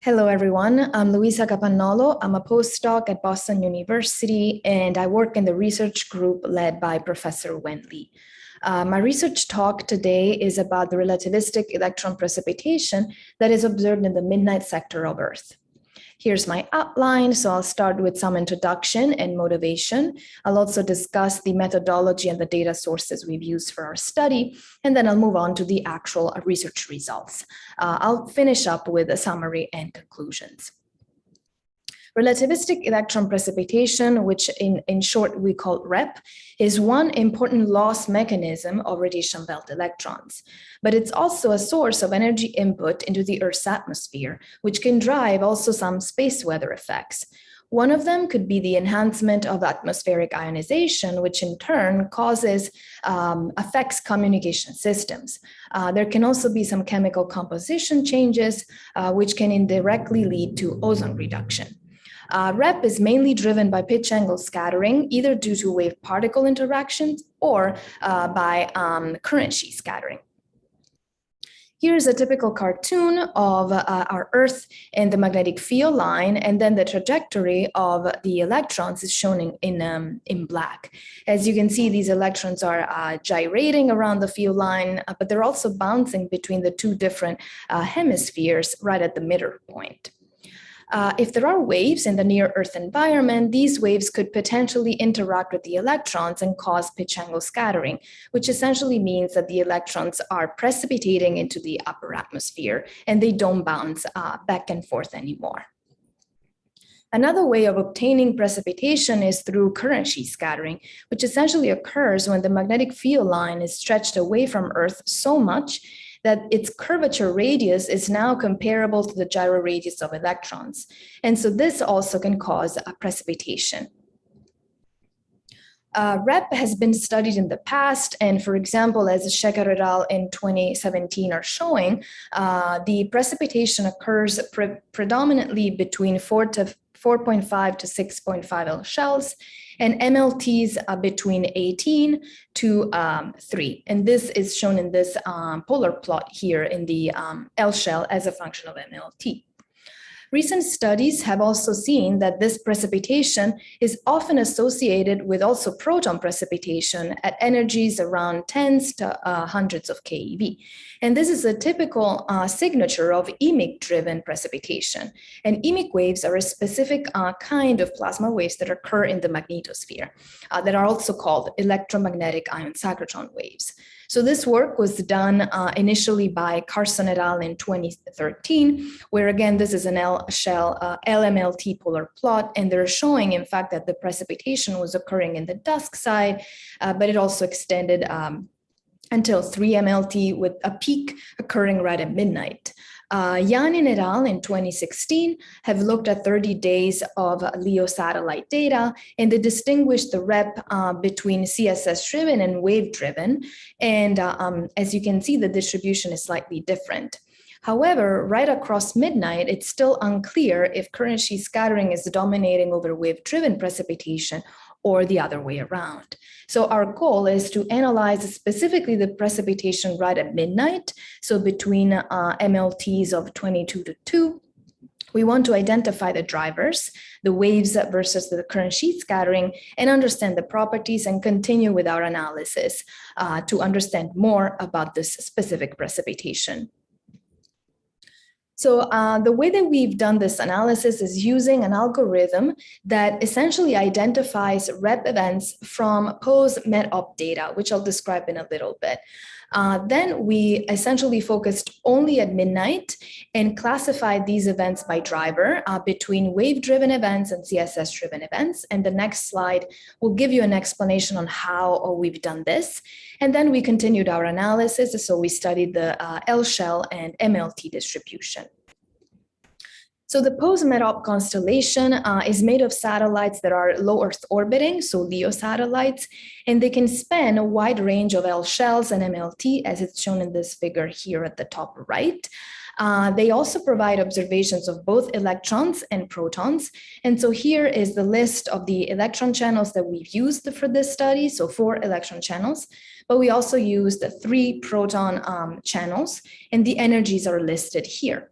Hello, everyone. I'm Luisa Capagnolo. I'm a postdoc at Boston University, and I work in the research group led by Professor Wen Li. My research talk today is about the relativistic electron precipitation that is observed in the midnight sector of Earth. Here's my outline. So I'll start with some introduction and motivation. I'll also discuss the methodology and the data sources we've used for our study, and then I'll move on to the actual research results. I'll finish up with a summary and conclusions. Relativistic electron precipitation, which in short we call REP, is one important loss mechanism of radiation belt electrons. But it's also a source of energy input into the Earth's atmosphere, which can drive also some space weather effects. One of them could be the enhancement of atmospheric ionization, which in turn affects communication systems. There can also be some chemical composition changes, which can indirectly lead to ozone reduction. REP is mainly driven by pitch angle scattering, either due to wave-particle interactions or by current sheet scattering. Here's a typical cartoon of our Earth and the magnetic field line, and then the trajectory of the electrons is shown in black. As you can see, these electrons are gyrating around the field line, but they're also bouncing between the two different hemispheres right at the middle point. If there are waves in the near-Earth environment, these waves could potentially interact with the electrons and cause pitch angle scattering, which essentially means that the electrons are precipitating into the upper atmosphere and they don't bounce back and forth anymore. Another way of obtaining precipitation is through current sheet scattering, which essentially occurs when the magnetic field line is stretched away from Earth so much that its curvature radius is now comparable to the gyro radius of electrons. And so this also can cause a precipitation. REP has been studied in the past, and for example, as Shekhar et al. In 2017 are showing, the precipitation occurs predominantly between 4.5 to 6.5 L shells, and MLTs are between 18 to 3. And this is shown in this polar plot here in the L shell as a function of MLT. Recent studies have also seen that this precipitation is often associated with also proton precipitation at energies around tens to hundreds of keV. And this is a typical signature of emic-driven precipitation. And emic waves are a specific kind of plasma waves that occur in the magnetosphere that are also called electromagnetic ion synchrotron waves. So this work was done initially by Carson et al. In 2013, where again, this is an L-shell LMLT polar plot, and they're showing, in fact, that the precipitation was occurring in the dusk side, but it also extended until 3 MLT with a peak occurring right at midnight. Yanin et al. In 2016 have looked at 30 days of LEO satellite data, and they distinguished the REP between CSS-driven and wave-driven. And as you can see, the distribution is slightly different. However, right across midnight, it's still unclear if current sheet scattering is dominating over wave-driven precipitation or the other way around. So our goal is to analyze specifically the precipitation right at midnight, so between MLTs of 22 to 2. We want to identify the drivers, the waves versus the current sheet scattering, and understand the properties and continue with our analysis to understand more about this specific precipitation. So the way that we've done this analysis is using an algorithm that essentially identifies REP events from post-MET-OP data, which I'll describe in a little bit. Then we essentially focused only at midnight and classified these events by driver between wave-driven events and CSS-driven events. And the next slide will give you an explanation on how we've done this. And then we continued our analysis. So we studied the L-shell and MLT distribution. So the post-MET-OP constellation is made of satellites that are low Earth orbiting, so LEO satellites, and they can span a wide range of L shells and MLT, as it's shown in this figure here at the top right. They also provide observations of both electrons and protons. And so here is the list of the electron channels that we've used for this study, so 4 electron channels. But we also used 3 proton channels, and the energies are listed here.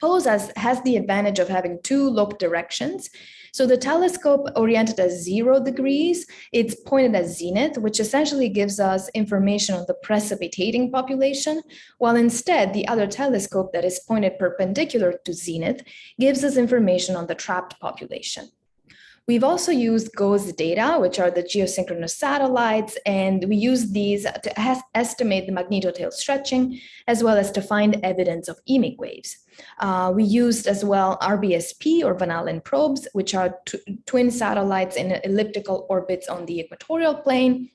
POSE has the advantage of having two look directions. So the telescope oriented at 0 degrees, it's pointed at zenith, which essentially gives us information on the precipitating population, while instead the other telescope that is pointed perpendicular to zenith gives us information on the trapped population. We've also used GOES data, which are the geosynchronous satellites, and we use these to estimate the magnetotail stretching, as well as to find evidence of emic waves. We used as well RBSP or Van Allen probes, which are twin satellites in elliptical orbits on the equatorial plane,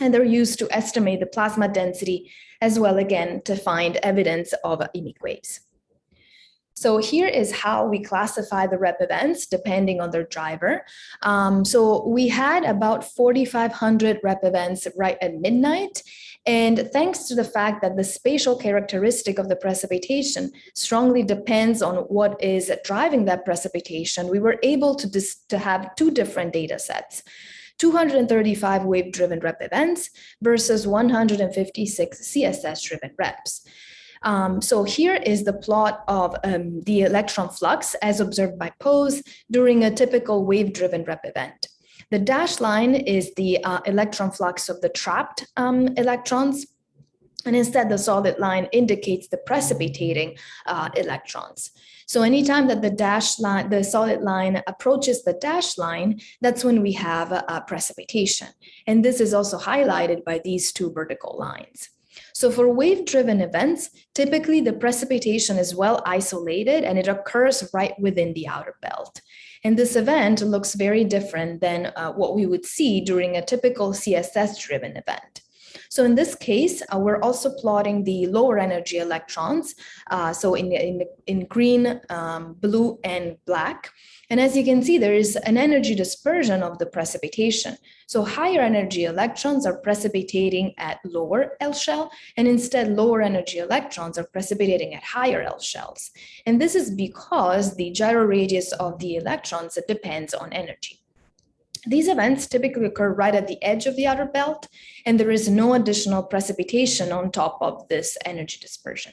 and they're used to estimate the plasma density, as well again to find evidence of emic waves. So here is how we classify the rep events depending on their driver. So we had about 4,500 rep events right at midnight. And thanks to the fact that the spatial characteristic of the precipitation strongly depends on what is driving that precipitation, we were able to have two different data sets. 235 wave-driven rep events versus 156 CSS-driven reps. So here is the plot of the electron flux as observed by POSE during a typical wave-driven rep event. The dashed line is the electron flux of the trapped electrons, and instead the solid line indicates the precipitating electrons. So anytime that the solid line approaches the dashed line, that's when we have precipitation. And this is also highlighted by these two vertical lines. So for wave-driven events, typically the precipitation is well isolated and it occurs right within the outer belt. And this event looks very different than what we would see during a typical CSS-driven event. So in this case, we're also plotting the lower energy electrons, so in green, blue, and black. And as you can see, there is an energy dispersion of the precipitation. So higher energy electrons are precipitating at lower L shell, and instead lower energy electrons are precipitating at higher L shells. And this is because the gyro radius of the electrons depends on energy. These events typically occur right at the edge of the outer belt, and there is no additional precipitation on top of this energy dispersion.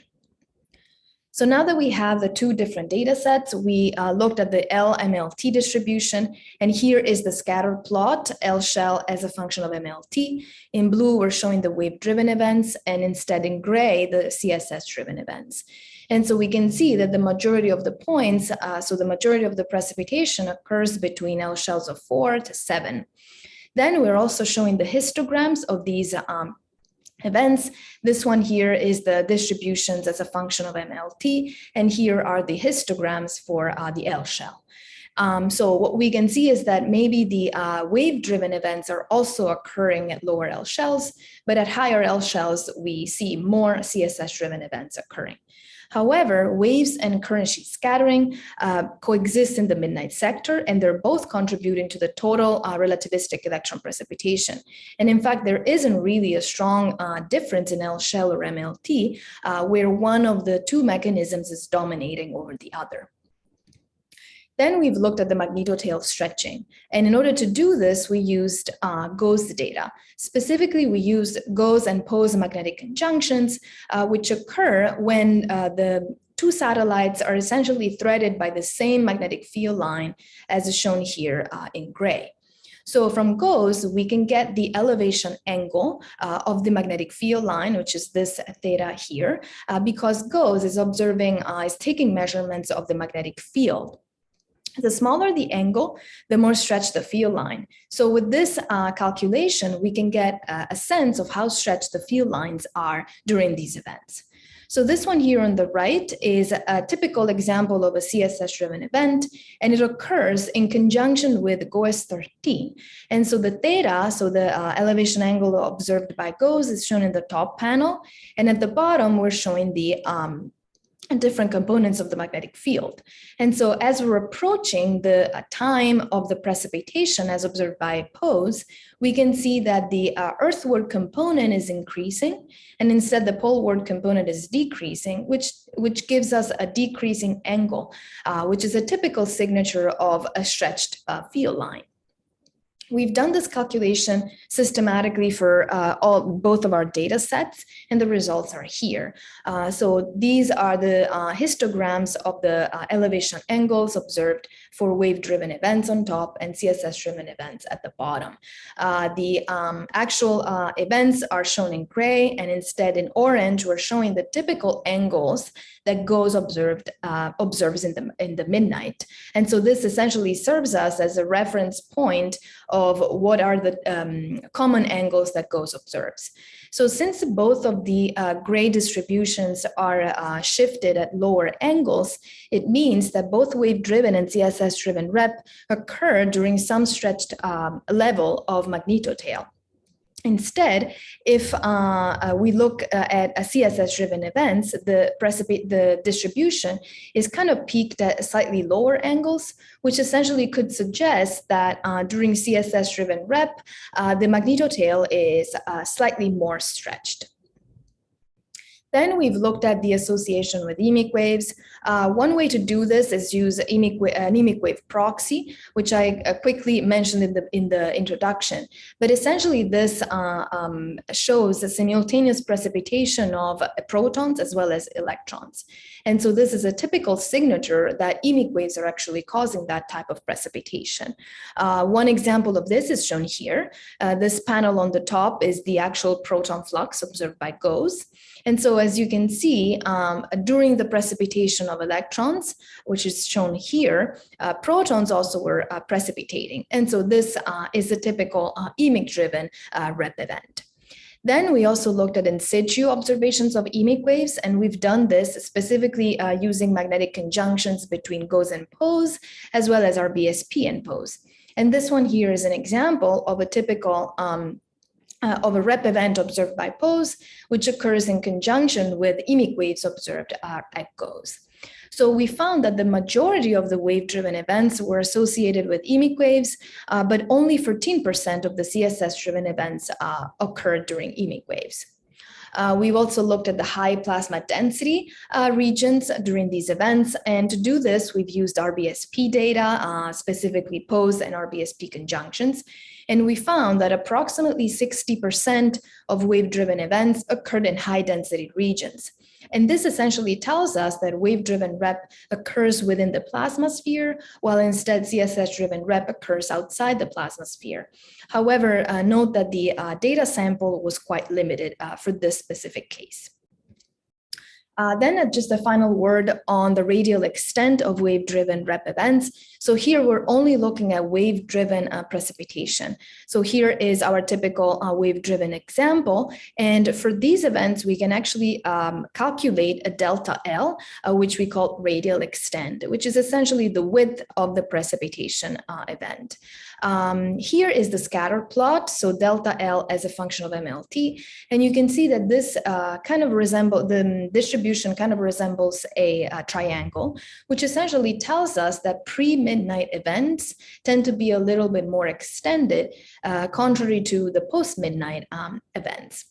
So now that we have the two different data sets, we looked at the L-MLT distribution, and here is the scatter plot, L shell as a function of MLT. In blue, we're showing the wave-driven events, and instead in gray, the CSS-driven events. And so we can see that the majority of the points, so the majority of the precipitation occurs between L shells of 4 to 7. Then we're also showing the histograms of these events. This one here is the distributions as a function of MLT, and here are the histograms for the L shell. So what we can see is that maybe the wave-driven events are also occurring at lower L shells, but at higher L shells, we see more CSS-driven events occurring. However, waves and current sheet scattering coexist in the midnight sector, and they're both contributing to the total relativistic electron precipitation. And in fact, there isn't really a strong difference in L shell or MLT, where one of the two mechanisms is dominating over the other. Then we've looked at the magnetotail stretching. And in order to do this, we used GOES data. Specifically, we used GOES and POSE magnetic conjunctions, which occur when the two satellites are essentially threaded by the same magnetic field line as is shown here in gray. So from GOES, we can get the elevation angle of the magnetic field line, which is this theta here, because GOES is taking measurements of the magnetic field. The smaller the angle, the more stretched the field line. So with this calculation, we can get a sense of how stretched the field lines are during these events. So this one here on the right is a typical example of a CSS-driven event, and it occurs in conjunction with GOES 13. And so the theta, so the elevation angle observed by GOES is shown in the top panel, and at the bottom, we're showing the different components of the magnetic field. And so as we're approaching the time of the precipitation as observed by POSE, we can see that the earthward component is increasing, and instead the poleward component is decreasing, which gives us a decreasing angle, which is a typical signature of a stretched field line. We've done this calculation systematically for both of our data sets, and the results are here. So these are the histograms of the elevation angles observed for wave-driven events on top and CSS-driven events at the bottom. The actual events are shown in gray, and instead in orange, we're showing the typical angles that GOES observes in the midnight. And so this essentially serves us as a reference point of what are the common angles that GOES observes. So since both of the gray distributions are shifted at lower angles, it means that both wave-driven and CSS-driven rep occur during some stretched level of magnetotail. Instead, if we look at CSS-driven events, the distribution is kind of peaked at slightly lower angles, which essentially could suggest that during CSS-driven rep, the magnetotail is slightly more stretched. Then we've looked at the association with emic waves. One way to do this is use an emic wave proxy, which I quickly mentioned in the introduction. But essentially, this shows a simultaneous precipitation of protons as well as electrons. And so this is a typical signature that emic waves are actually causing that type of precipitation. One example of this is shown here. This panel on the top is the actual proton flux observed by GOES. And so as you can see, during the precipitation of electrons, which is shown here, protons also were precipitating. And so this is a typical emic-driven rep event. Then we also looked at in situ observations of emic waves, and we've done this specifically using magnetic conjunctions between GOES and POES, as well as RBSP and POES. And this one here is an example of a typical of a rep event observed by POES, which occurs in conjunction with emic waves observed at GOES. So we found that the majority of the wave-driven events were associated with emic waves, but only 14% of the CSS-driven events occurred during emic waves. We've also looked at the high plasma density regions during these events. And to do this, we've used RBSP data, specifically POES and RBSP conjunctions. And we found that approximately 60% of wave-driven events occurred in high-density regions. And this essentially tells us that wave-driven rep occurs within the plasma sphere, while instead CSS-driven rep occurs outside the plasma sphere. However, note that the data sample was quite limited for this specific case. Then just a final word on the radial extent of wave-driven rep events. So here we're only looking at wave-driven precipitation. So here is our typical wave-driven example. And for these events, we can actually calculate a delta L, which we call radial extent, which is essentially the width of the precipitation event. Here is the scatter plot, so delta L as a function of MLT. And you can see that this the distribution kind of resembles a triangle, which essentially tells us that pre-midnight events tend to be a little bit more extended, contrary to the post-midnight events.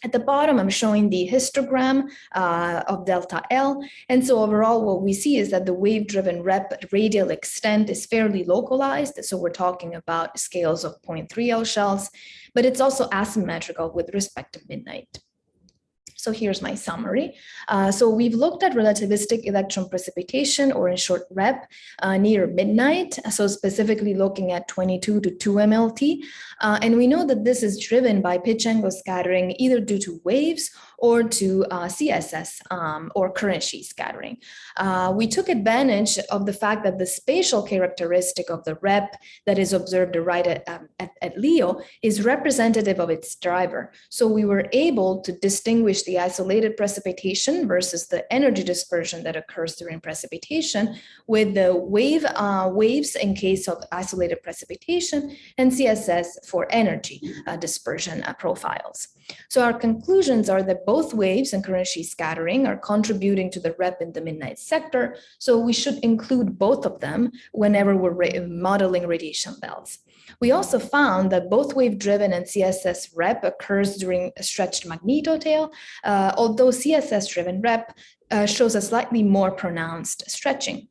At the bottom, I'm showing the histogram of delta L. And so overall, what we see is that the wave-driven rep radial extent is fairly localized. So we're talking about scales of 0.3 L shells, but it's also asymmetrical with respect to midnight. So here's my summary. So we've looked at relativistic electron precipitation, or in short REP, near midnight. So specifically looking at 22 to 2 MLT. And we know that this is driven by pitch angle scattering, either due to waves or to CSS or current sheet scattering. We took advantage of the fact that the spatial characteristic of the rep that is observed right at LEO is representative of its driver. So we were able to distinguish the isolated precipitation versus the energy dispersion that occurs during precipitation with the waves in case of isolated precipitation and CSS for energy dispersion profiles. So our conclusions are that both waves and current sheet scattering are contributing to the rep in the midnight sector. So we should include both of them whenever we're modeling radiation belts. We also found that both wave-driven and CSS rep occurs during a stretched magnetotail, although CSS-driven rep shows a slightly more pronounced stretching.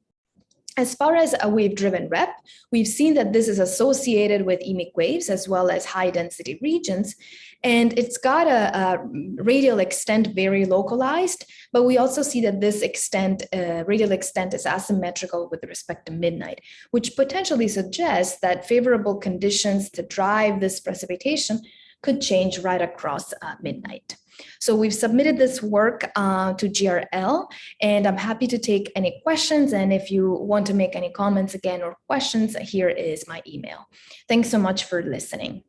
As far as a wave-driven rep, we've seen that this is associated with emic waves as well as high-density regions, and it's got a radial extent very localized, but we also see that this extent, radial extent, is asymmetrical with respect to midnight, which potentially suggests that favorable conditions to drive this precipitation could change right across midnight. So we've submitted this work to GRL, and I'm happy to take any questions. And if you want to make any comments again or questions, here is my email. Thanks so much for listening.